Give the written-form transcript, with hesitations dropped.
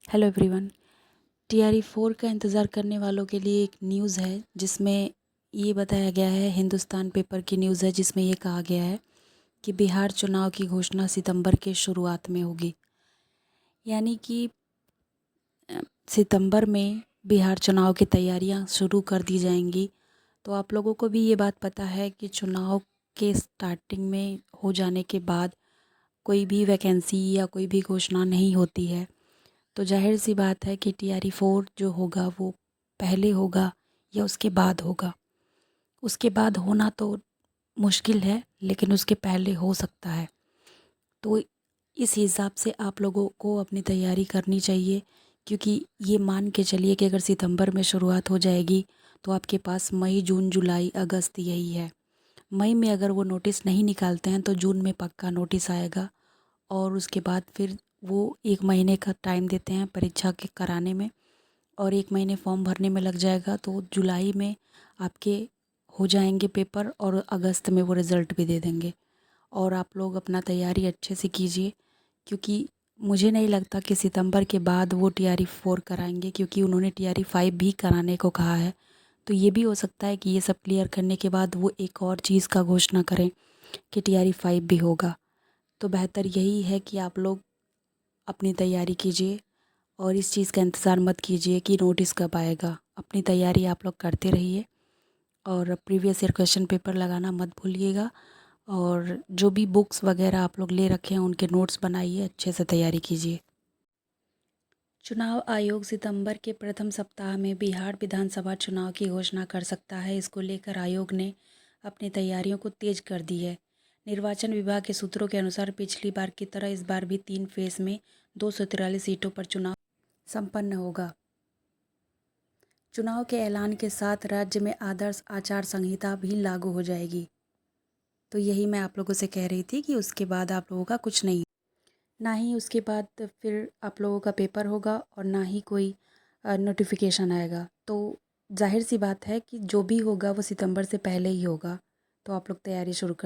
Hello everyone. TRE 4 का इंतज़ार करने वालों के लिए एक न्यूज़ है जिसमें ये बताया गया है, हिंदुस्तान पेपर की न्यूज़ है जिसमें ये कहा गया है कि बिहार चुनाव की घोषणा सितंबर के शुरुआत में होगी। यानी कि सितंबर में बिहार चुनाव की तैयारियां शुरू कर दी जाएंगी। तो आप लोगों को भी ये बात पता है कि चुनाव के स्टार्टिंग में हो जाने के बाद कोई भी वैकेंसी या कोई भी घोषणा नहीं होती है। तो जाहिर सी बात है कि टीआरई 4 जो होगा वो पहले होगा या उसके बाद होगा। उसके बाद होना तो मुश्किल है, लेकिन उसके पहले हो सकता है। तो इस हिसाब से आप लोगों को अपनी तैयारी करनी चाहिए, क्योंकि ये मान के चलिए कि अगर सितंबर में शुरुआत हो जाएगी तो आपके पास मई, जून, जुलाई, अगस्त यही है। मई में अगर वो नोटिस नहीं निकालते हैं तो जून में पक्का नोटिस आएगा और उसके बाद फिर वो 1 महीने का टाइम देते हैं परीक्षा के कराने में और 1 महीने फॉर्म भरने में लग जाएगा। तो जुलाई में आपके हो जाएंगे पेपर और अगस्त में वो रिज़ल्ट भी दे देंगे। और आप लोग अपना तैयारी अच्छे से कीजिए, क्योंकि मुझे नहीं लगता कि सितंबर के बाद वो टीआरई 4 कराएंगे, क्योंकि उन्होंने टीआरई 5 भी कराने को कहा है। तो ये भी हो सकता है कि ये सब क्लियर करने के बाद वो एक और चीज़ का घोषणा करें कि टीआरई 5 भी होगा। तो बेहतर यही है कि आप लोग अपनी तैयारी कीजिए और इस चीज़ का इंतज़ार मत कीजिए कि नोटिस कब आएगा। अपनी तैयारी आप लोग करते रहिए और प्रीवियस ईयर क्वेश्चन पेपर लगाना मत भूलिएगा। और जो भी बुक्स वगैरह आप लोग ले रखे हैं उनके नोट्स बनाइए, अच्छे से तैयारी कीजिए। चुनाव आयोग सितंबर के प्रथम सप्ताह में बिहार विधानसभा चुनाव की घोषणा कर सकता है। इसको लेकर आयोग ने अपनी तैयारियों को तेज कर दी है। निर्वाचन विभाग के सूत्रों के अनुसार पिछली बार की तरह इस बार भी 3 फेज़ में 243 सीटों पर चुनाव संपन्न होगा। चुनाव के ऐलान के साथ राज्य में आदर्श आचार संहिता भी लागू हो जाएगी। तो यही मैं आप लोगों से कह रही थी कि उसके बाद आप लोगों का कुछ नहीं, ना ही उसके बाद फिर आप लोगों का पेपर होगा और ना ही कोई नोटिफिकेशन आएगा। तो जाहिर सी बात है कि जो भी होगा वो सितंबर से पहले ही होगा। तो आप लोग तैयारी शुरू कर